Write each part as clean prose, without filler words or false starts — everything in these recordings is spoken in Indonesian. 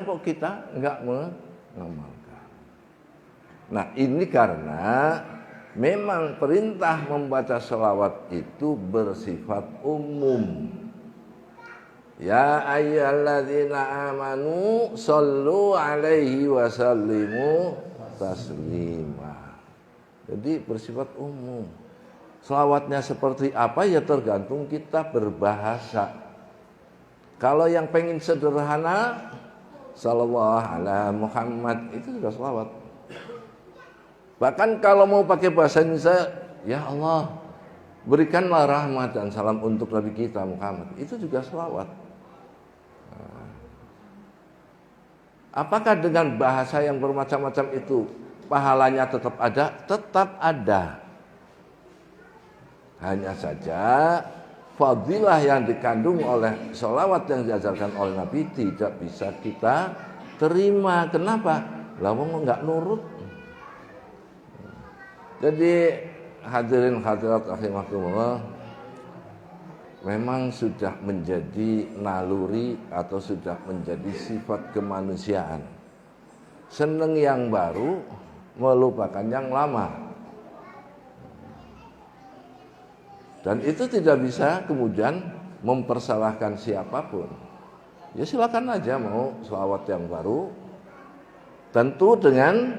kok kita enggak mengamalkan. Nah, ini karena memang perintah membaca sholawat itu bersifat umum. Ya ayyuhalladzina amanu shollu alaihi wa sallimu taslima. Jadi bersifat umum. Sholawatnya seperti apa ya tergantung kita berbahasa. Kalau yang pengen sederhana, sallallahu ala Muhammad, itu sudah sholawat. Bahkan kalau mau pakai bahasa Indonesia, ya Allah, berikanlah rahmat dan salam untuk Nabi kita Muhammad, itu juga sholawat. Apakah dengan bahasa yang bermacam-macam itu pahalanya tetap ada? Tetap ada. Hanya saja fadilah yang dikandung oleh sholawat yang diajarkan oleh Nabi tidak bisa kita terima. Kenapa? Lah wong enggak nurut. Jadi hadirin hadirat rahimakumullah, memang sudah menjadi naluri atau sudah menjadi sifat kemanusiaan. Seneng yang baru, melupakan yang lama. Dan itu tidak bisa kemudian mempersalahkan siapapun. Ya silakan aja mau sholawat yang baru, tentu dengan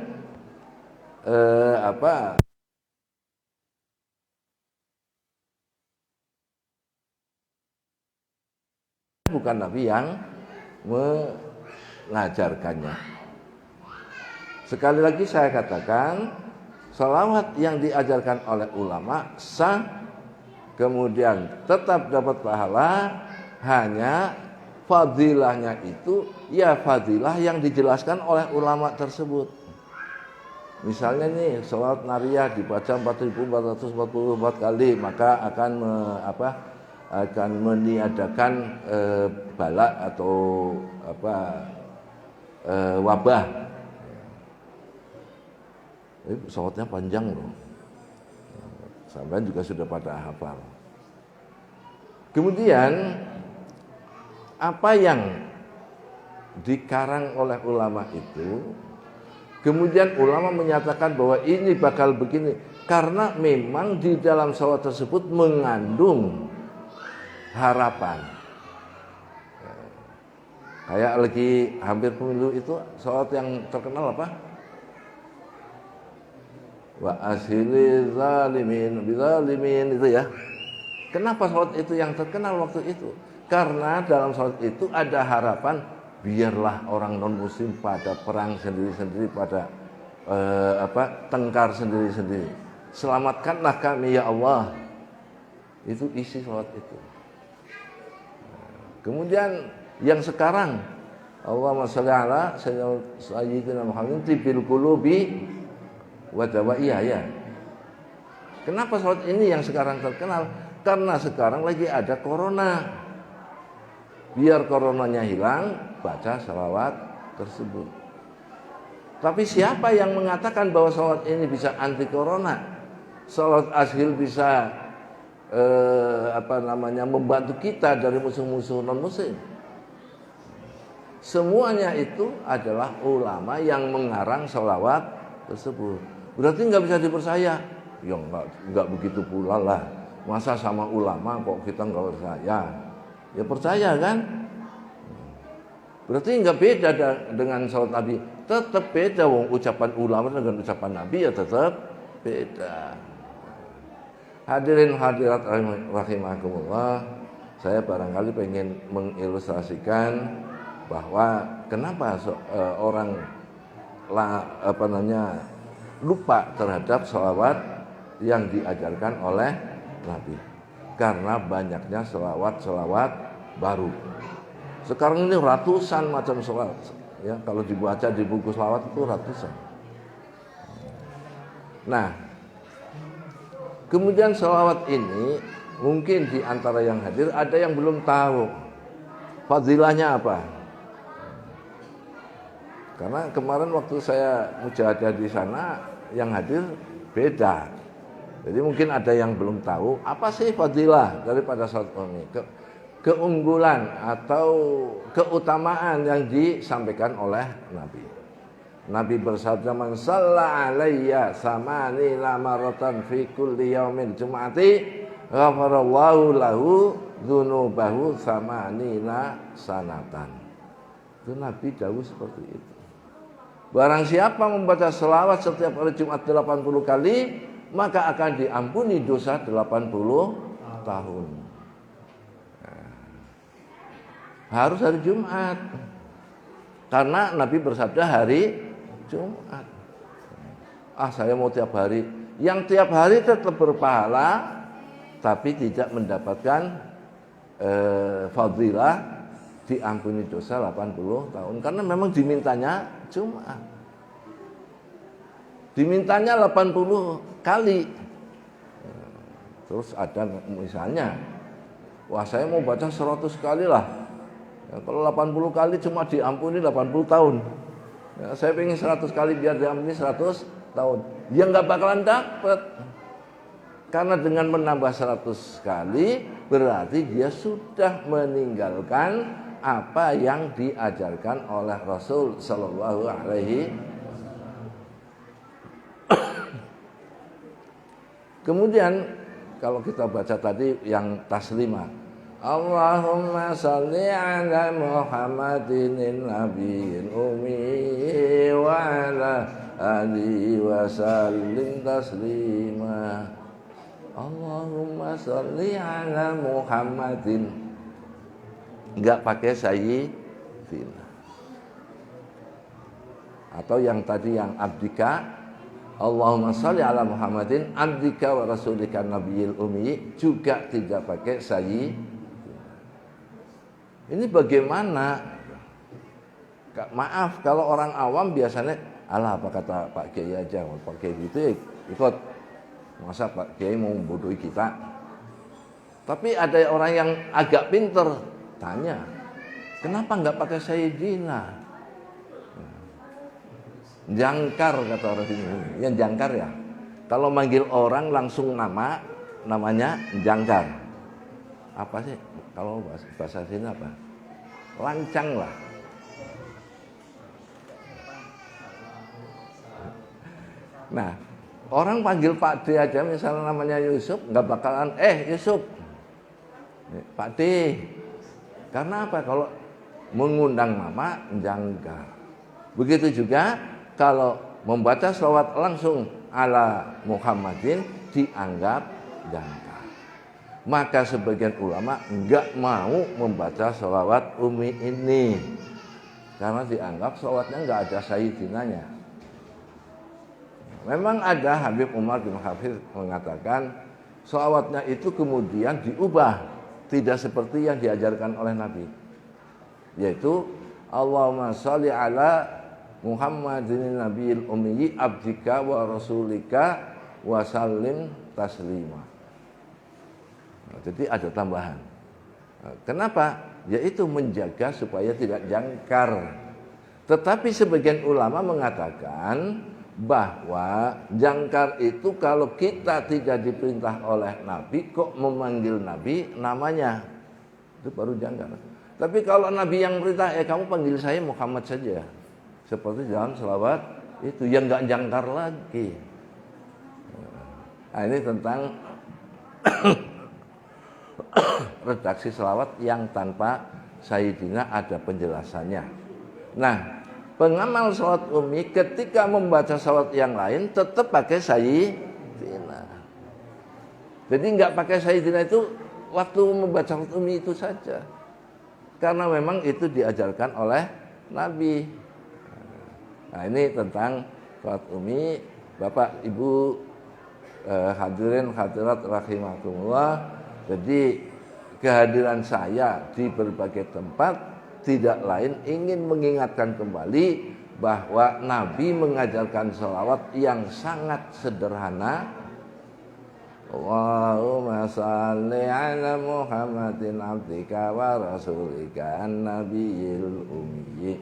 bukan Nabi yang mengajarkannya. Sekali lagi saya katakan, sholawat yang diajarkan oleh ulama sah, kemudian tetap dapat pahala, hanya fadilahnya itu ya fadilah yang dijelaskan oleh ulama tersebut. Misalnya nih, sholawat nariyah dibaca 4.444 kali, maka akan meniadakan bala atau wabah. Ini sholawatnya panjang loh. Sampai juga sudah pada hafal. Kemudian apa yang dikarang oleh ulama itu, kemudian ulama menyatakan bahwa ini bakal begini karena memang di dalam sholawat tersebut mengandung harapan. Kayak lagi hampir pemilu itu sholawat yang terkenal apa? Wa asyili zalimin bizalimin, itu ya. Kenapa sholawat itu yang terkenal waktu itu? Karena dalam sholawat itu ada harapan, biarlah orang non muslim pada perang sendiri-sendiri, pada tengkar sendiri-sendiri. Selamatkanlah kami ya Allah. Itu isi sholawat itu. Kemudian yang sekarang, Allahumma sholli ala sayyidina Muhammad tibil qulubi wa dawaiyah. Kenapa sholawat ini yang sekarang terkenal? Karena sekarang lagi ada corona. Biar coronanya hilang, baca sholawat tersebut. Tapi siapa yang mengatakan bahwa sholawat ini bisa anti corona? Sholawat ashil bisa membantu kita dari musuh-musuh non-muslim. Semuanya itu adalah ulama yang mengarang sholawat tersebut. Berarti nggak bisa dipercaya? Ya nggak begitu pula lah. Masa sama ulama kok kita nggak percaya? Ya percaya kan? Berarti nggak beda dengan sholawat Nabi. Tetap beda, wong ucapan ulama dengan ucapan Nabi ya tetap beda. Hadirin hadirat rahimakumullah, saya barangkali pengen mengilustrasikan bahwa kenapa orang lupa terhadap sholawat yang diajarkan oleh Nabi. Karena banyaknya sholawat baru. Sekarang ini ratusan macam sholawat. Ya, kalau dibaca di buku sholawat itu ratusan. Nah, kemudian sholawat ini mungkin di antara yang hadir ada yang belum tahu fadilahnya apa. Karena kemarin waktu saya mujahadah di sana yang hadir beda. Jadi mungkin ada yang belum tahu apa sih fadilah daripada sholawat ini. keunggulan atau keutamaan yang disampaikan oleh Nabi. Nabi bersabda, "Man shalla alayya samanina maratan fi kulli yaumin jum'ati ghafarallahu lahu dzunubahu samanina sanatan." Itu Nabi dawuh seperti itu. Barang siapa membaca selawat setiap hari Jumat 80 kali, maka akan diampuni dosa 80 tahun. Harus hari Jumat, karena Nabi bersabda hari Jumat. Saya mau tiap hari. Yang tiap hari tetap berpahala, tapi tidak mendapatkan fadilah diampuni dosa 80 tahun. Karena memang dimintanya Jumat, dimintanya 80 kali. Terus ada misalnya, saya mau baca 100 kali lah. Ya, kalau 80 kali cuma diampuni 80 tahun. Ya, saya pengen 100 kali biar diampuni 100 tahun. Ya nggak bakalan dapat. Karena dengan menambah 100 kali berarti dia sudah meninggalkan apa yang diajarkan oleh Rasul Sallallahu Alaihi Wasallam. Kemudian kalau kita baca tadi yang taslimah, Allahumma salli ala Muhammadin nabiyil ummi wa ala alihi wa sallim taslima. Allahumma salli ala Muhammadin. Enggak pakai sayyidina. Atau yang tadi yang abdika, Allahumma salli ala Muhammadin abdika wa rasulika nabiyil ummi, juga tidak pakai sayyidina. Ini bagaimana? Maaf, kalau orang awam biasanya, alah apa kata Pak Kiai aja, Pak Kiai gitu ya ikut. Masa Pak Kiai mau membodohi kita? Tapi ada orang yang agak pinter, tanya, kenapa nggak pakai sayyidina? Jangkar kata orang sini, yang jangkar ya. Kalau manggil orang langsung namanya jangkar. Apa sih? Kalau bahasa sini apa? Lancang lah. Nah, orang panggil Pak D aja misalnya namanya Yusuf, nggak bakalan Yusuf, Pak D. Karena apa? Kalau mengundang nama jangkar. Begitu juga kalau membaca selawat langsung ala Muhammadin dianggap jangkar. Maka sebagian ulama enggak mau membaca sholawat umi ini karena dianggap sholawatnya enggak ada sayyidinanya. Memang ada Habib Umar bin Hafiz mengatakan sholawatnya itu kemudian diubah tidak seperti yang diajarkan oleh Nabi, yaitu Allahumma sholli ala Muhammadin nabiyil ummi abdika wa rasulika wa sallim taslima. Jadi ada tambahan. Kenapa? Yaitu menjaga supaya tidak jangkar. Tetapi sebagian ulama mengatakan bahwa jangkar itu kalau kita tidak diperintah oleh Nabi kok memanggil Nabi namanya, itu baru jangkar. Tapi kalau Nabi yang perintah, kamu panggil saya Muhammad saja, seperti dalam selawat itu yang nggak jangkar lagi. Nah, ini tentang redaksi selawat yang tanpa sayyidina ada penjelasannya. Nah, pengamal selawat umi ketika membaca selawat yang lain tetap pakai sayyidina. Jadi nggak pakai sayyidina itu waktu membaca selawat umi itu saja. Karena memang itu diajarkan oleh Nabi. Nah, ini tentang selawat umi. Bapak, Ibu, hadirin hadirat rahimakumullah. Jadi kehadiran saya di berbagai tempat tidak lain ingin mengingatkan kembali bahwa Nabi mengajarkan sholawat yang sangat sederhana. Allahumma salli ala Muhammadin abdika wa rasulika an-nabiyil ummi,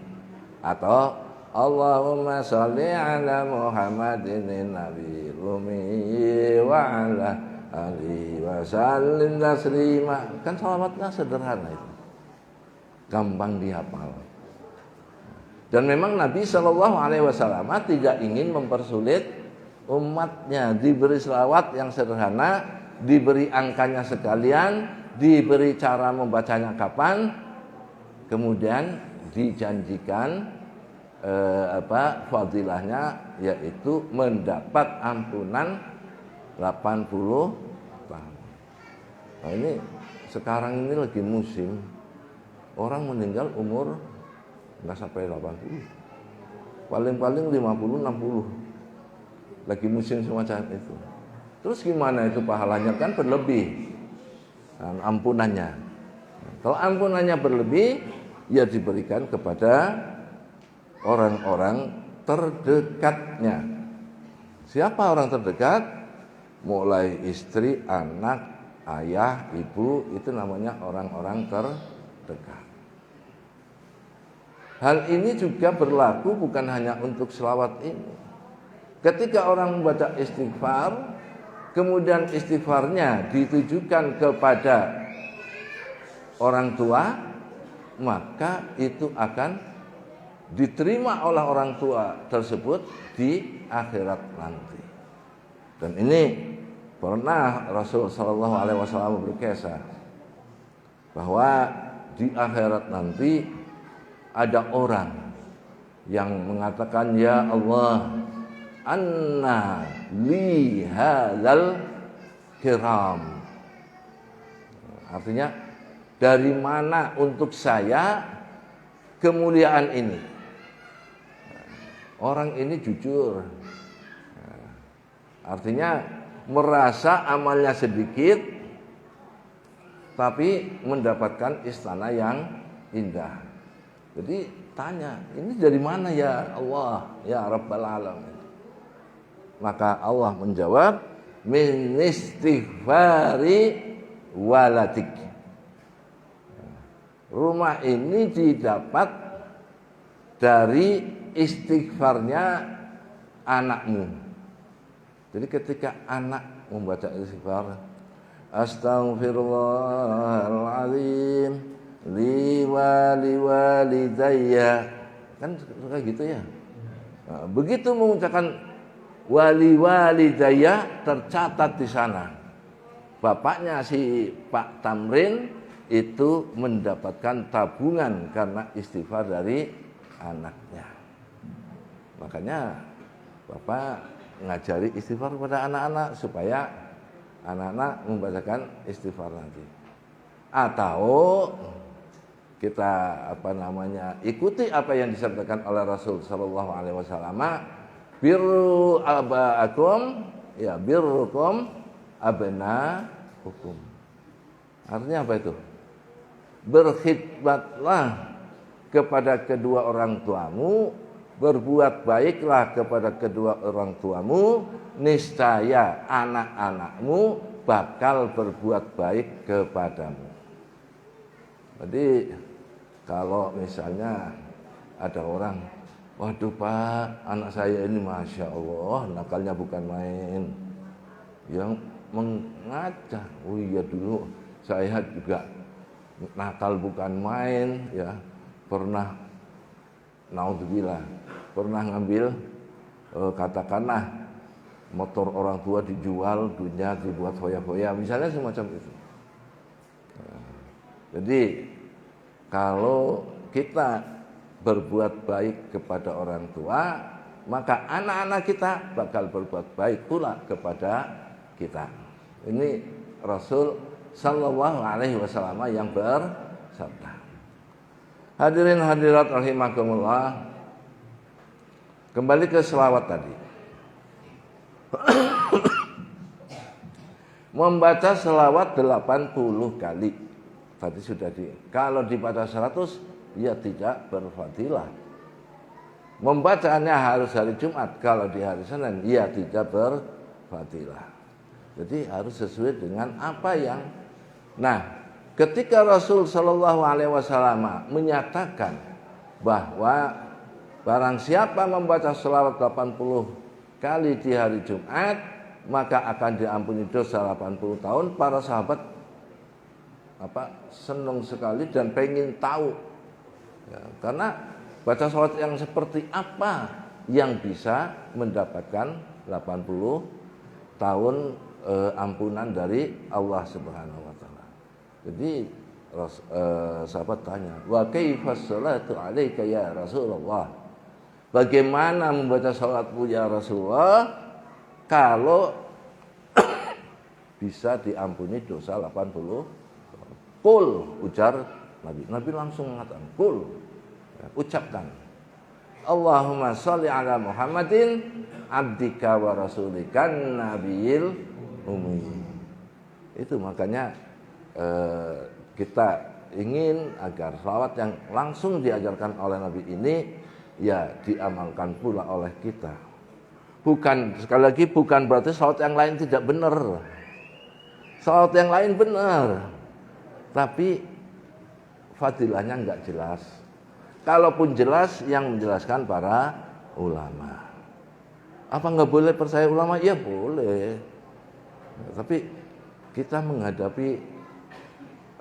atau Allahumma salli ala Muhammadin nabiyil ummi wa ala alaihi wasallim taslima. Kan salawatnya sederhana itu, gampang dihafal. Dan memang Nabi Shallallahu Alaihi Wasallam tidak ingin mempersulit umatnya. Diberi selawat yang sederhana, diberi angkanya sekalian, diberi cara membacanya kapan, kemudian dijanjikan fadilahnya, yaitu mendapat ampunan 80 tahun. Nah ini sekarang ini lagi musim orang meninggal umur nggak sampai 80, paling-paling 50, 60, lagi musim semacam itu. Terus gimana itu pahalanya? Kan berlebih ampunannya. Kalau ampunannya berlebih, ya diberikan kepada orang-orang terdekatnya. Siapa orang terdekat? Mulai istri, anak, ayah, ibu, itu namanya orang-orang terdekat. Hal ini juga berlaku bukan hanya untuk selawat ini. Ketika orang membaca istighfar, kemudian istighfarnya ditujukan kepada orang tua, maka itu akan diterima oleh orang tua tersebut di akhirat nanti. Dan ini pernah Rasul Shallallahu Alaihi Wasallam berkisah bahwa di akhirat nanti ada orang yang mengatakan, ya Allah, anna li hadzal kiram. Artinya, dari mana untuk saya kemuliaan ini? Orang ini jujur. Artinya merasa amalnya sedikit, tapi mendapatkan istana yang indah. Jadi tanya, ini dari mana ya Allah, ya Rabbal Alamin? Maka Allah menjawab, min istighfari waladik. Rumah ini didapat dari istighfarnya anakmu. Jadi ketika anak membaca istighfar, astaghfirullahaladzim li walidayya, kan suka gitu ya. Nah, begitu mengucapkan walidayya, tercatat di sana bapaknya si Pak Tamrin itu mendapatkan tabungan karena istighfar dari anaknya. Makanya Bapak ngajari istighfar kepada anak-anak supaya anak-anak membacakan istighfar nanti. Atau kita ikuti apa yang disampaikan oleh Rasul Sallallahu Alaihi Wasallam, birru abaakum, ya birrukum abnaukum. Artinya apa itu? Berkhidmatlah kepada kedua orang tuamu, berbuat baiklah kepada kedua orang tuamu, niscaya anak-anakmu bakal berbuat baik kepadamu. Jadi kalau misalnya ada orang, waduh Pak, anak saya ini Masya Allah nakalnya bukan main, yang mengajak, oh iya dulu saya juga nakal bukan main, ya pernah, naudzubillah, pernah ngambil katakanlah motor orang tua dijual, dunia dibuat foya-foya, misalnya semacam itu. Jadi kalau kita berbuat baik kepada orang tua, maka anak-anak kita bakal berbuat baik pula kepada kita. Ini Rasul Sallallahu Alaihi Wasallam yang bersabda. Hadirin hadirat rahimakumullah, kembali ke selawat tadi. Membaca selawat 80 kali. Tadi sudah kalau dibaca 100, ya tidak berfadilah. Membacanya harus hari Jumat, kalau di hari Senin, ya tidak berfadilah. Jadi harus sesuai dengan apa yang. Nah, ketika Rasul Shallallahu Alaihi Wasallam menyatakan bahwa barang siapa membaca selawat 80 kali di hari Jumat, maka akan diampuni dosa 80 tahun. Para sahabat senang sekali dan pengen tahu ya, karena baca sholat yang seperti apa yang bisa mendapatkan 80 tahun ampunan dari Allah Subhanahu wa taala. Jadi sahabat tanya, "Wa kaifas salatu 'alaika ya Rasulullah?" Bagaimana membaca salatmu ya Rasulullah kalau bisa diampuni dosa 80? Qul, ujar Nabi. Nabi langsung mengatakan, "Qul." Ya, ucapkan. Allahumma sholli ala Muhammadin abdika wa rasulika nabiyil ummi. Itu makanya kita ingin agar salawat yang langsung diajarkan oleh Nabi ini ya diamalkan pula oleh kita. Bukan, sekali lagi, bukan berarti salawat yang lain tidak benar. Salawat yang lain benar, tapi fadilahnya enggak jelas. Kalaupun jelas, yang menjelaskan para ulama. Apa enggak boleh percaya ulama? Ya boleh. Tapi kita menghadapi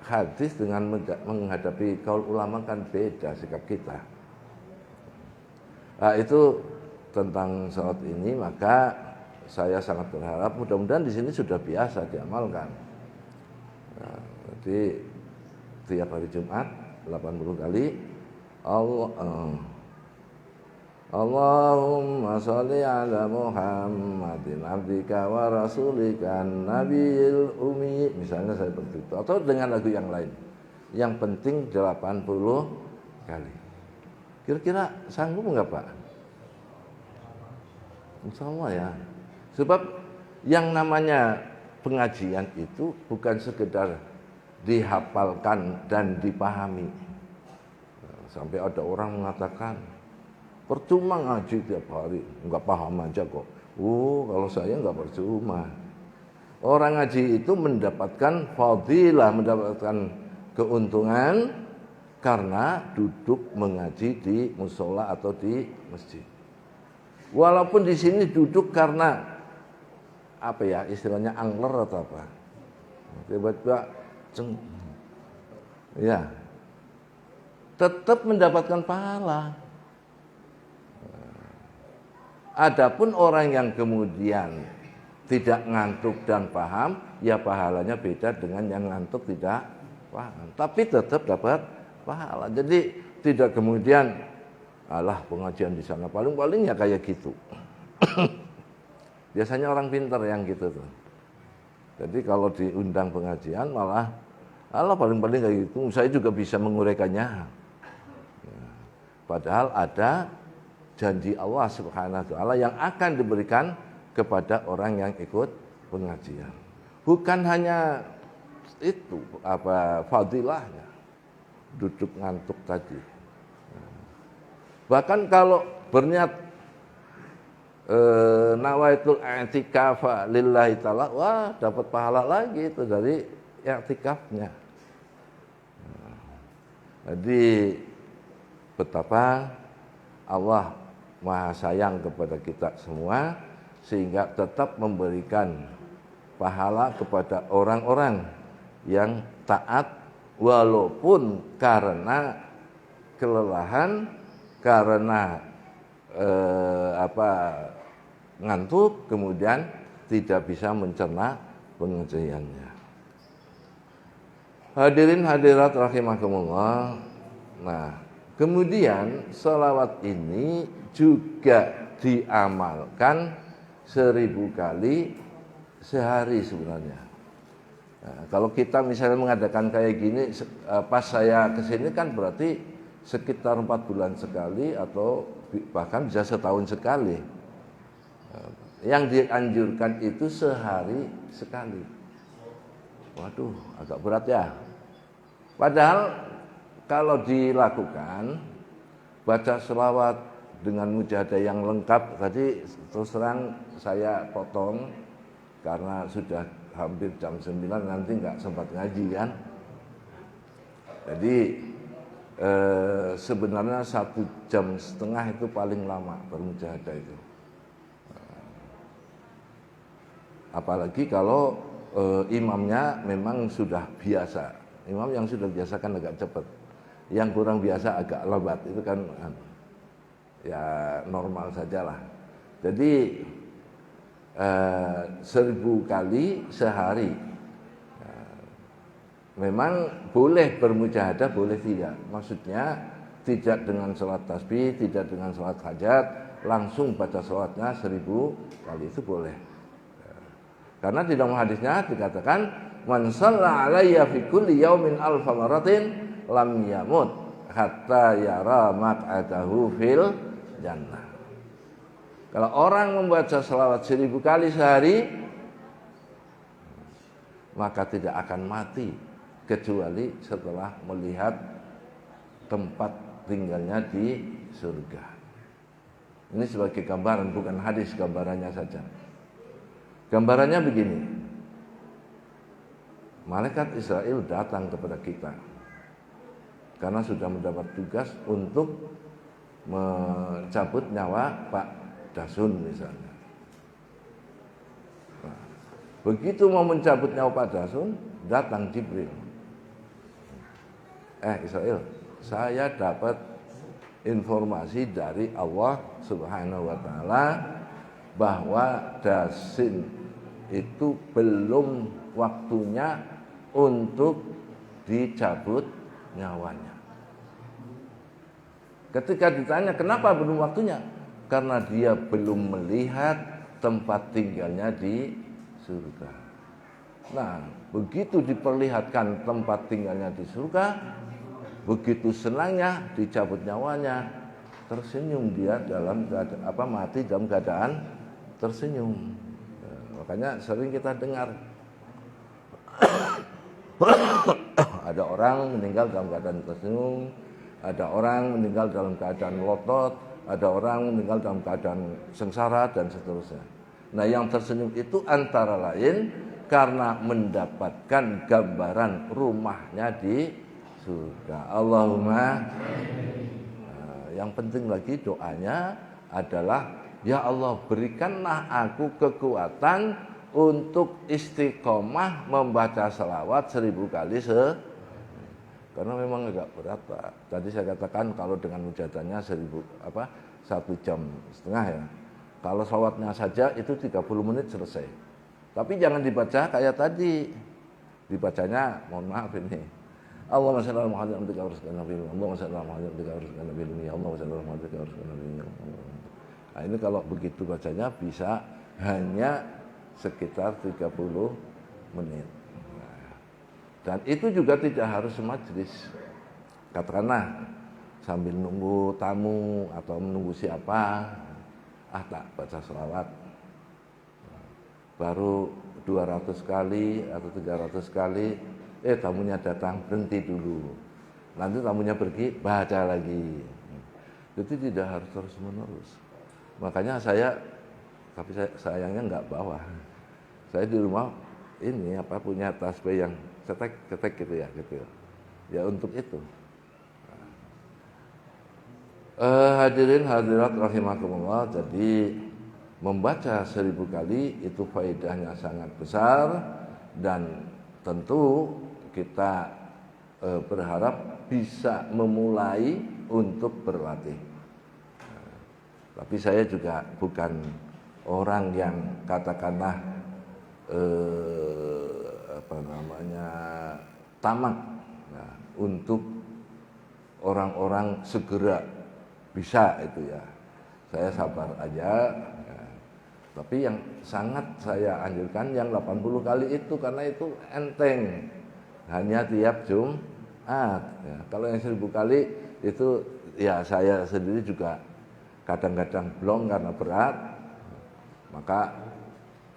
hadis dengan menghadapi kaul ulama kan beda sikap kita. Nah, itu tentang salat ini, maka saya sangat berharap mudah-mudahan di sini sudah biasa diamalkan. Nah, jadi tiap hari Jumat 80 kali Allahumma sholli ala Muhammadin abdika wa rasulika nabiyil ummi, misalnya saya seperti itu, atau dengan lagu yang lain. Yang penting 80 kali. Kira-kira sanggup enggak, Pak? Insya Allah ya. Sebab yang namanya pengajian itu bukan sekedar dihafalkan dan dipahami. Sampai ada orang mengatakan, percuma ngaji tiap hari, enggak paham aja kok. Kalau saya enggak percuma. Orang ngaji itu mendapatkan fadilah, mendapatkan keuntungan karena duduk mengaji di musola atau di masjid. Walaupun di sini duduk karena apa ya, istilahnya angler atau apa. Tiba-tiba ya, tetap mendapatkan pahala. Adapun orang yang kemudian tidak ngantuk dan paham, ya pahalanya beda dengan yang ngantuk tidak paham. Tapi tetap dapat pahala. Jadi tidak kemudian alah pengajian di sana paling-paling ya kayak gitu. Biasanya orang pintar yang gitu tuh. Jadi kalau diundang pengajian malah alah paling-paling kayak gitu. Saya juga bisa menguraikannya. Ya, padahal ada janji Allah Subhanahu wa taala yang akan diberikan kepada orang yang ikut pengajian. Bukan hanya itu fadilahnya duduk ngantuk tadi. Bahkan kalau berniat nawaitul i'tikaf lillahi ta'ala, wah dapat pahala lagi itu dari i'tikafnya. Jadi betapa Allah Maha sayang kepada kita semua sehingga tetap memberikan pahala kepada orang-orang yang taat walaupun karena kelelahan, karena ngantuk, kemudian tidak bisa mencerna pengajiannya. Hadirin hadirat rahimakumullah. Nah, kemudian salawat ini juga diamalkan 1000 kali sehari sebenarnya. Nah, kalau kita misalnya mengadakan kayak gini, pas saya kesini kan berarti sekitar 4 bulan sekali atau bahkan bisa setahun sekali. Yang dianjurkan itu sehari sekali. Waduh, agak berat ya. Padahal kalau dilakukan baca selawat dengan mujahadah yang lengkap, tadi terus terang saya potong karena sudah hampir jam 9 nanti nggak sempat ngaji kan. Jadi sebenarnya 1,5 jam itu paling lama bermujahadah itu. Apalagi kalau imamnya memang sudah biasa. Imam yang sudah biasa kan agak cepat. Yang kurang biasa agak lambat. Itu kan ya normal sajalah. Jadi 1000 kali sehari. Memang boleh bermujahadah, boleh tidak. Maksudnya tidak dengan sholat tasbih, tidak dengan sholat hajat, langsung baca sholatnya 1000 kali itu boleh. Karena di dalam hadisnya dikatakan, man shalla alayya fi kulli yaumin alfa maratin lam yamut hatta yara maq'adahu fil jannah. Kalau orang membaca selawat 1000 kali sehari, maka tidak akan mati kecuali setelah melihat tempat tinggalnya di surga. Ini sebagai gambaran, bukan hadis, gambarannya saja. Gambarannya begini. Malaikat Israel datang kepada kita karena sudah mendapat tugas untuk mencabut nyawa Pak Dasun misalnya. Nah, begitu mau mencabut nyawa Pak Dasun, datang Jibril. Israel, saya dapat informasi dari Allah Subhanahu wa taala bahwa Dasin itu belum waktunya untuk dicabut nyawanya. Ketika ditanya kenapa belum waktunya? Karena dia belum melihat tempat tinggalnya di surga. Nah, begitu diperlihatkan tempat tinggalnya di surga, begitu senangnya dicabut nyawanya, tersenyum dia dalam keadaan mati dalam keadaan tersenyum. Makanya sering kita dengar ada orang meninggal dalam keadaan tersenyum, ada orang meninggal dalam keadaan melotot, ada orang meninggal dalam keadaan sengsara dan seterusnya. Nah, yang tersenyum itu antara lain karena mendapatkan gambaran rumahnya di surga. Allahumma. Nah, yang penting lagi doanya adalah, ya Allah, berikanlah aku kekuatan untuk istiqomah membaca selawat 1000 kali karena memang agak berat, Pak. Tadi saya katakan kalau dengan mujadahnya 1,5 jam ya. Kalau selawatnya saja itu 30 menit selesai. Tapi jangan dibaca kayak tadi. Dibacanya, mohon maaf ini. Allahumma shalli ala Muhammad wa ala Nabi. Allahumma shalli ala Muhammad wa ala Nabi. Allahumma shalli ala Muhammad wa ala Nabi. Nah, ini kalau begitu bacanya bisa hanya sekitar 30 menit. Dan itu juga tidak harus semajlis. Katakanlah sambil nunggu tamu atau menunggu siapa, tak baca selawat. Baru 200 kali atau 300 kali, tamunya datang, berhenti dulu. Nanti tamunya pergi, baca lagi. Jadi tidak harus terus menerus. Makanya tapi sayangnya nggak bawa. Saya di rumah ini punya tasbih yang cetek gitu ya. Ya untuk itu. Hadirin hadirat rahimakumullah, jadi membaca 1000 kali itu faedahnya sangat besar dan tentu kita berharap bisa memulai untuk berlatih. Tapi saya juga bukan orang yang katakanlah tamak untuk orang-orang segera bisa itu ya. Saya sabar aja. Tapi yang sangat saya anjurkan yang 80 kali itu, karena itu enteng. Hanya tiap Jumat. Ya, kalau yang 1000 kali itu ya saya sendiri juga kadang-kadang belum karena berat. Maka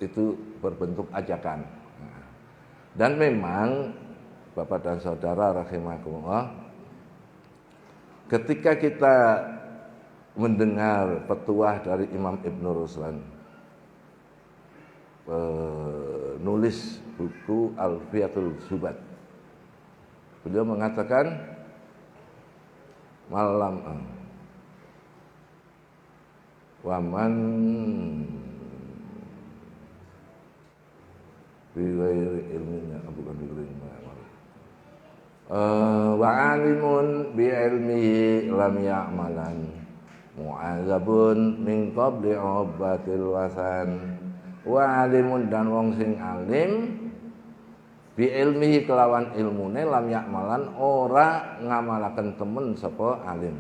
itu berbentuk ajakan. Dan memang Bapak dan Saudara rahimakumullah, ketika kita mendengar petuah dari Imam Ibnu Ruslan, nulis buku Alfiyatul Zubat, beliau mengatakan malam waman Bighairi ilminya bukan bighairi ilminya. Wa alimun bi ilmihi lam ya'malan mu'adzabun min qabli ubatil wasan. Wa alimun dan wong sing alim bi ilmihi kelawan ilmune lam ya'malan ora ngamalaken temen sapa alim.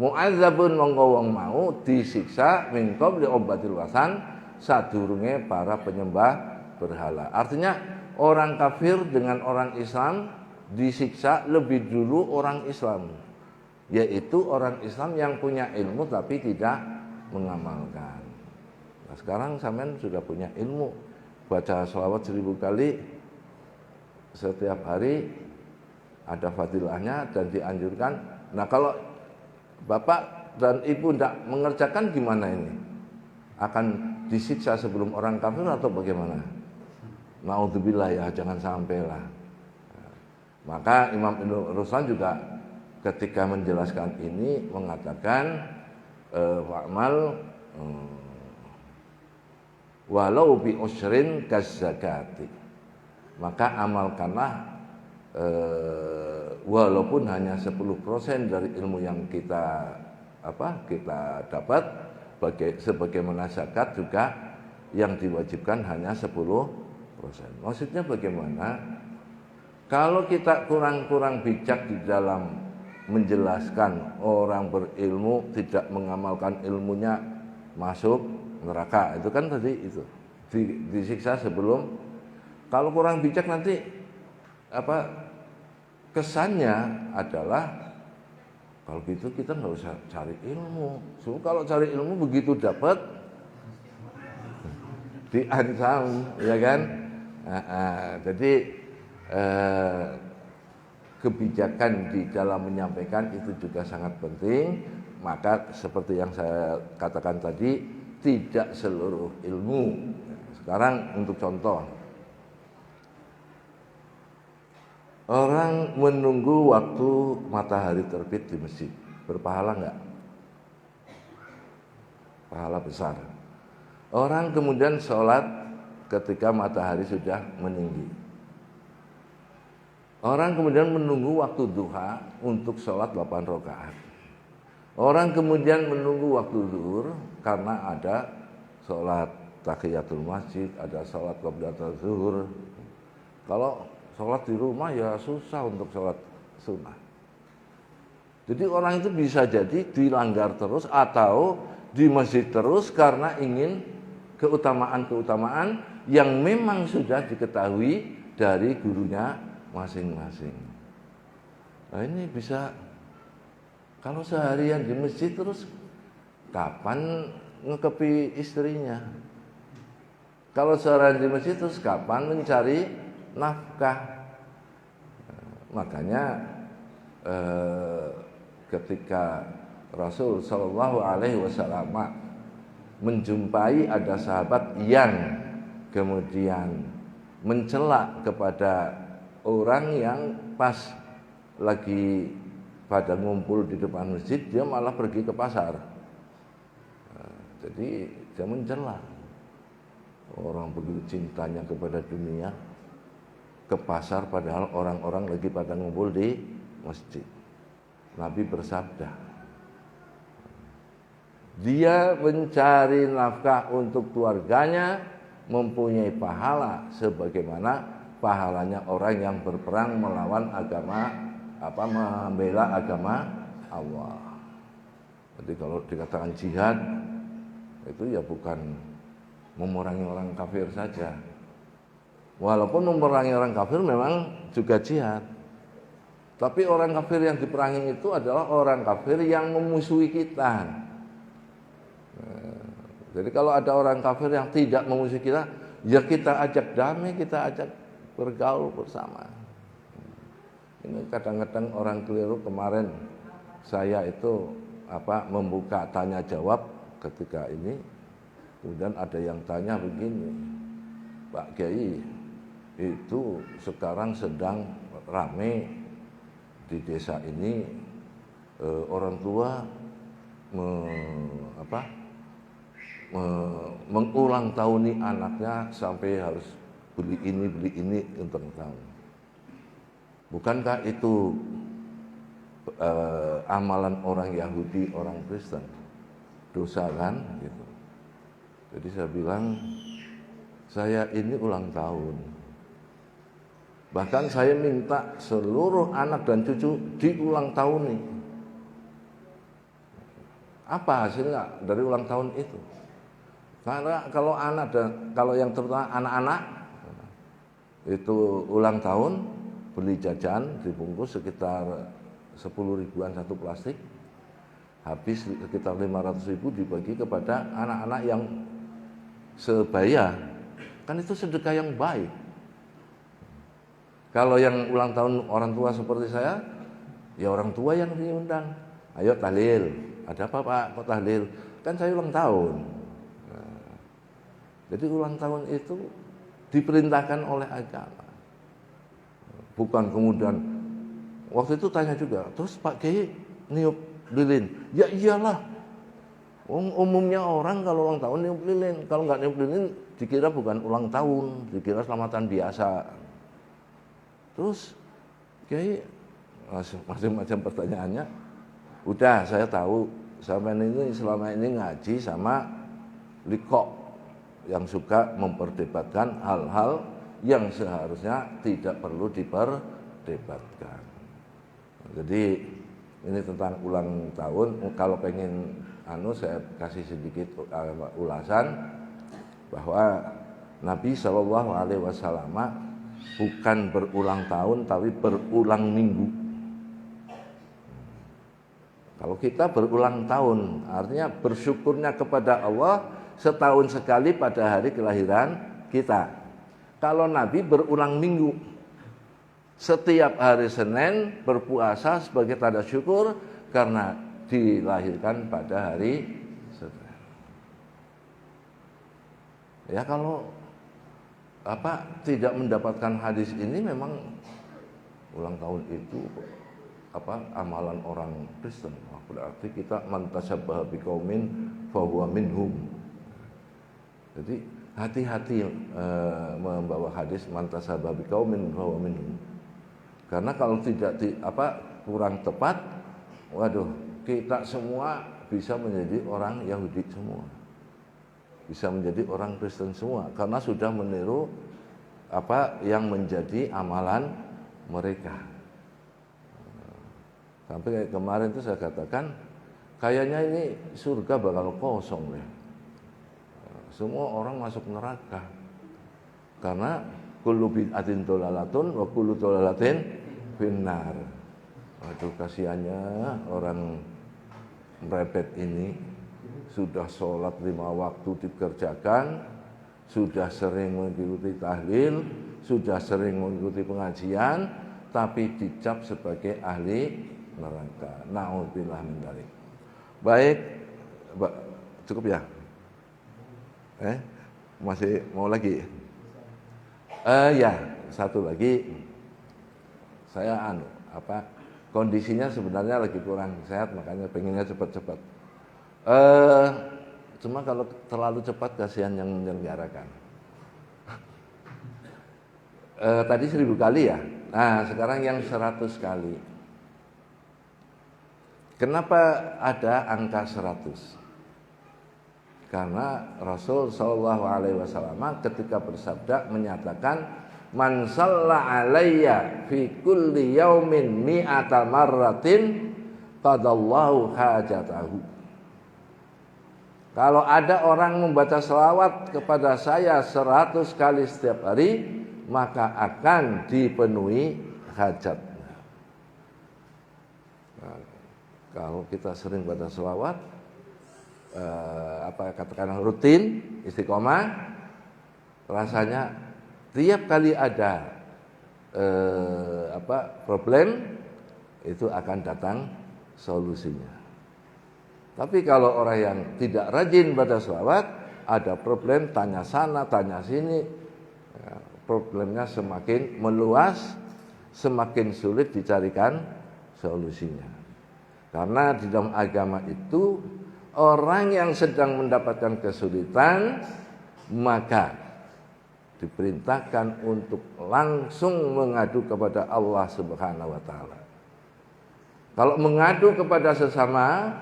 Mu'adzabun mongko wong mau disiksa min qabli ubatil wasan sadurunge para penyembah berhala. Artinya orang kafir dengan orang Islam disiksa lebih dulu orang Islam, yaitu orang Islam yang punya ilmu tapi tidak mengamalkan. Nah, sekarang sampean sudah punya ilmu, baca sholawat 1000 kali setiap hari, ada fadilahnya dan dianjurkan. Nah, kalau bapak dan ibu tidak mengerjakan gimana ini? Akan disiksa sebelum orang kafir atau bagaimana? Naudzubillah ya, jangan sampai lah. Maka Imam Ibnu Ruslan juga ketika menjelaskan ini mengatakan wa'mal walau bi usrin kazakati. Maka amalkanlah walaupun hanya 10% dari ilmu yang kita dapat sebagaimana zakat juga yang diwajibkan hanya 10%. Maksudnya bagaimana? Kalau kita kurang-kurang bijak di dalam menjelaskan, orang berilmu tidak mengamalkan ilmunya masuk neraka. Itu kan tadi itu disiksa sebelum. Kalau kurang bijak nanti kesannya adalah kalau gitu kita nggak usah cari ilmu. So, kalau cari ilmu begitu dapat diancam, ya kan? Jadi kebijakan di dalam menyampaikan itu juga sangat penting. Maka seperti yang saya katakan tadi, tidak seluruh ilmu. Sekarang untuk contoh, orang menunggu waktu matahari terbit di masjid, berpahala enggak? Pahala besar. Orang kemudian sholat ketika matahari sudah meninggi. Orang kemudian menunggu waktu duha untuk sholat 8 rakaat. Orang kemudian menunggu waktu zuhur karena ada sholat tahiyatul masjid, ada sholat qablatul zuhur. Kalau sholat di rumah ya susah untuk sholat sunnah. Jadi orang itu bisa jadi dilanggar terus atau di masjid terus karena ingin keutamaan-keutamaan yang memang sudah diketahui dari gurunya masing-masing. Nah, ini bisa, kalau seharian di masjid terus kapan ngekepi istrinya? Kalau seharian di masjid terus kapan mencari nafkah? Makanya ketika Rasul Shallallahu Alaihi Wasallam menjumpai ada sahabat yang kemudian mencela kepada orang yang pas lagi pada ngumpul di depan masjid, dia malah pergi ke pasar. Jadi dia mencela. Orang begitu cintanya kepada dunia, ke pasar padahal orang-orang lagi pada ngumpul di masjid. Nabi bersabda, dia mencari nafkah untuk keluarganya mempunyai pahala sebagaimana pahalanya orang yang berperang melawan agama, membela agama Allah. Jadi kalau dikatakan jihad itu ya bukan memerangi orang kafir saja. Walaupun memerangi orang kafir memang juga jihad. Tapi orang kafir yang diperangi itu adalah orang kafir yang memusuhi kita. Jadi kalau ada orang kafir yang tidak memusuhi kita, ya kita ajak damai, kita ajak bergaul bersama. Ini kadang-kadang orang keliru. Kemarin saya itu membuka tanya jawab ketika ini, kemudian ada yang tanya begini, Pak Kiai, itu sekarang sedang rame di desa ini, mengulang tahuni anaknya sampai harus beli ini untuk tahun. Bukankah itu amalan orang Yahudi, orang Kristen? Dosa kan gitu. Jadi saya bilang, saya ini ulang tahun. Bahkan saya minta seluruh anak dan cucu diulang tahun nih. Apa hasilnya dari ulang tahun itu? Karena kalau kalau yang terutama anak-anak itu ulang tahun, beli jajan dibungkus sekitar 10 ribuan satu plastik, habis sekitar 500 ribu dibagi kepada anak-anak yang sebaya. Kan itu sedekah yang baik. Kalau yang ulang tahun orang tua seperti saya, ya orang tua yang diundang. Ayo tahlil. Ada apa Pak? Kok tahlil? Kan saya ulang tahun. Nah, jadi ulang tahun itu diperintahkan oleh agama. Bukan kemudian waktu itu tanya juga, terus Pak Kiai niup lilin? Ya iyalah. Umumnya orang kalau ulang tahun niup lilin, kalau nggak niup lilin dikira bukan ulang tahun, dikira selamatan biasa. Terus Kiai macam-macam pertanyaannya. Udah saya tahu, sampai ini selama ini ngaji sama Liko yang suka memperdebatkan hal-hal yang seharusnya tidak perlu diperdebatkan. Jadi ini tentang ulang tahun. Kalau pengen saya kasih sedikit ulasan bahwa Nabi SAW bukan berulang tahun tapi berulang minggu. Kalau kita berulang tahun, artinya bersyukurnya kepada Allah setahun sekali pada hari kelahiran kita. Kalau Nabi berulang minggu, setiap hari Senin berpuasa sebagai tanda syukur karena dilahirkan pada hari Senin. Ya kalau tidak mendapatkan hadis ini memang ulang tahun itu amalan orang Kristen. Berarti kita man tashabbaha biqaumin fahuwa minhum. Jadi hati-hati membawa hadis man tashabbaha biqaumin fahuwa minhum. Karena kalau tidak kurang tepat, waduh, kita semua bisa menjadi orang Yahudi semua. Bisa menjadi orang Kristen semua karena sudah meniru yang menjadi amalan mereka. Sampai kemarin itu saya katakan, kayaknya ini surga bakal kosong ya. Semua orang masuk neraka. Karena kullu bid'atin dhalalatun wa kullu dhalalatin finnar. Aduh kasihannya orang merepet ini sudah sholat 5 waktu dikerjakan, sudah sering mengikuti tahlil, sudah sering mengikuti pengajian, tapi dicap sebagai ahli neraka. Na'udzubillah min dzalik. Baik, cukup ya? Masih mau lagi? Ya, satu lagi. Saya kondisinya sebenarnya lagi kurang sehat, makanya pengennya cepat-cepat. Cuma kalau terlalu cepat kasihan yang menyelenggarakan. Tadi 1000 kali ya. Nah, sekarang yang 100 kali. Kenapa ada angka 100? Karena Rasul SAW ketika bersabda menyatakan man shalla alayya fi kulli yaumin mi'ata marratin qadallahu hajatahu. Kalau ada orang membaca selawat kepada saya 100 kali setiap hari, maka akan dipenuhi hajat. Kalau kita sering baca selawat, katakanlah rutin, istiqomah, rasanya tiap kali ada problem itu akan datang solusinya. Tapi kalau orang yang tidak rajin baca selawat, ada problem, tanya sana, tanya sini, problemnya semakin meluas, semakin sulit dicarikan solusinya. Karena di dalam agama itu orang yang sedang mendapatkan kesulitan maka diperintahkan untuk langsung mengadu kepada Allah Subhanahu wa taala. Kalau mengadu kepada sesama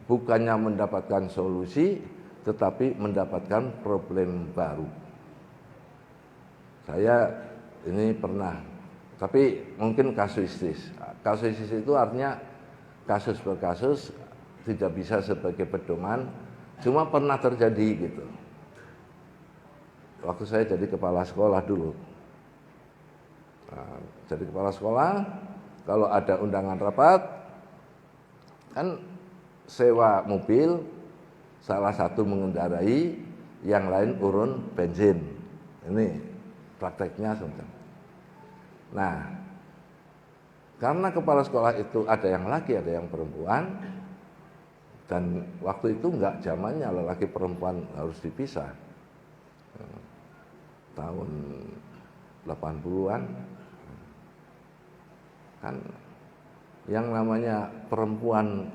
bukannya mendapatkan solusi tetapi mendapatkan problem baru. Saya ini pernah, tapi mungkin kasuistis. Kasuistis itu artinya kasus per kasus, tidak bisa sebagai pedoman, cuma pernah terjadi gitu. Waktu saya jadi kepala sekolah dulu, jadi kepala sekolah, kalau ada undangan rapat, kan sewa mobil, salah satu mengendarai, yang lain urun bensin. Ini prakteknya semacam. Nah, karena kepala sekolah itu ada yang laki, ada yang perempuan, dan waktu itu enggak zamannya lelaki perempuan harus dipisah. Tahun 80-an kan yang namanya perempuan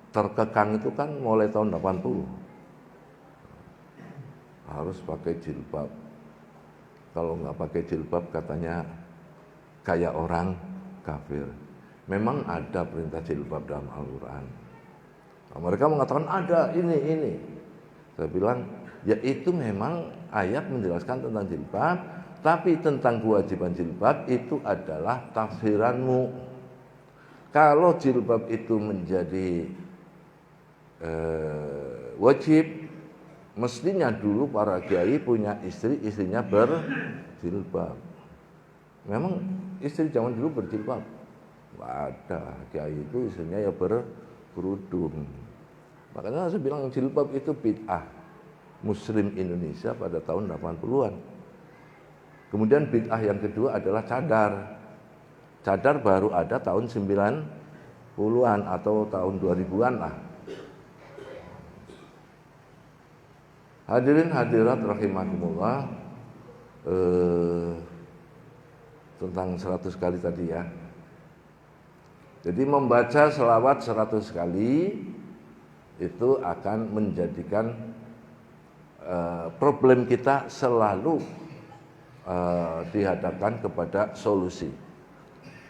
terkekang itu kan mulai tahun 80. Harus pakai jilbab. Kalau nggak pakai jilbab katanya kayak orang kafir. Memang ada perintah jilbab dalam Al-Quran. Nah, mereka mengatakan ada ini. Saya bilang ya itu memang ayat menjelaskan tentang jilbab, tapi tentang kewajiban jilbab itu adalah tafsiranmu. Kalau jilbab itu menjadi wajib, mestinya dulu para kiai punya istri, istrinya berjilbab. Memang istri zaman dulu berjilbab? Nggak ada. Kiai itu istrinya ya berkerudung. Makanya saya bilang jilbab itu bid'ah Muslim Indonesia pada tahun 80-an. Kemudian bid'ah yang kedua adalah cadar. Cadar baru ada tahun 90-an atau tahun 2000-an lah. Hadirin hadirat rahimakumullah, tentang 100 kali tadi ya. Jadi membaca selawat 100 kali itu akan menjadikan problem kita selalu dihadapkan kepada solusi.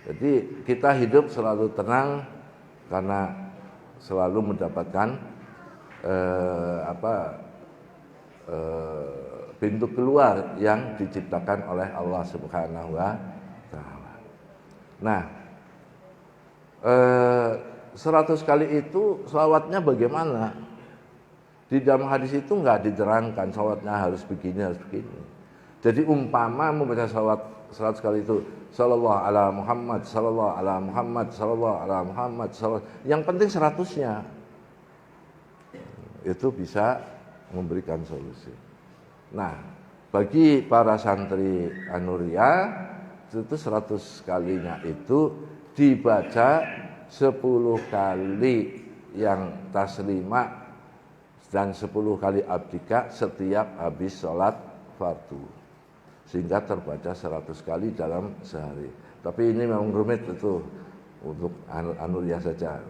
Jadi kita hidup selalu tenang karena selalu mendapatkan pintu keluar yang diciptakan oleh Allah Subhanahu wa taala. Nah, 100 kali itu selawatnya bagaimana? Di dalam hadis itu enggak diterangkan selawatnya harus begini, harus begini. Jadi umpama membaca selawat 100 kali itu sallallahu ala Muhammad, sallallahu ala Muhammad, sallallahu ala Muhammad, yang penting 100-nya. Itu bisa memberikan solusi. Nah, bagi para santri An-Nuriyah itu 100 kalinya itu dibaca 10 kali yang taslimah dan 10 kali abdika setiap habis sholat fardu, sehingga terbaca 100 kali dalam sehari. Tapi ini memang rumit itu untuk An-Nuriyah saja.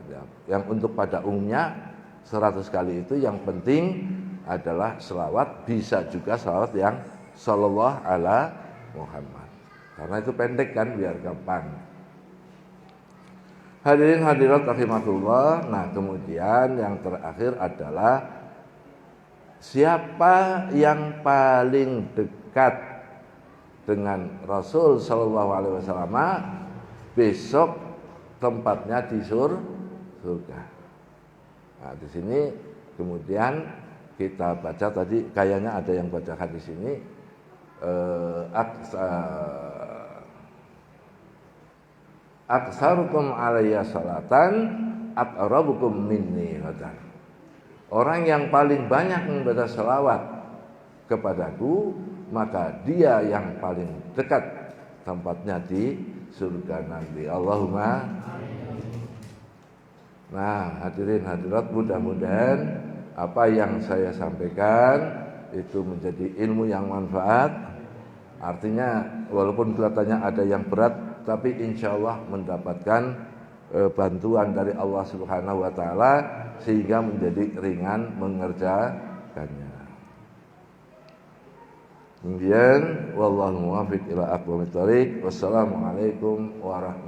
Yang untuk pada umumnya 100 kali itu yang penting adalah selawat, bisa juga selawat yang sallallahu ala Muhammad, karena itu pendek kan, biar gampang. Hadirin hadirat rahimakumullah. Nah, kemudian yang terakhir adalah siapa yang paling dekat dengan Rasul sallallahu alaihi wasallam besok tempatnya di surga. Nah, di sini kemudian kita baca tadi, kayaknya ada yang baca hadis ini, aksarukum alayya salatan aqrabukum minni hadan. Orang yang paling banyak membaca selawat kepadaku, maka dia yang paling dekat tempatnya di surga nanti. Allahumma. Nah, hadirin hadirat, mudah-mudahan apa yang saya sampaikan itu menjadi ilmu yang manfaat. Artinya walaupun kelihatannya ada yang berat, tapi insya Allah mendapatkan bantuan dari Allah Subhanahu wa taala sehingga menjadi ringan mengerjakannya. Kemudian wallahu muwaffiq ila aqwamit thoriq. Wassalamualaikum warahmatullahi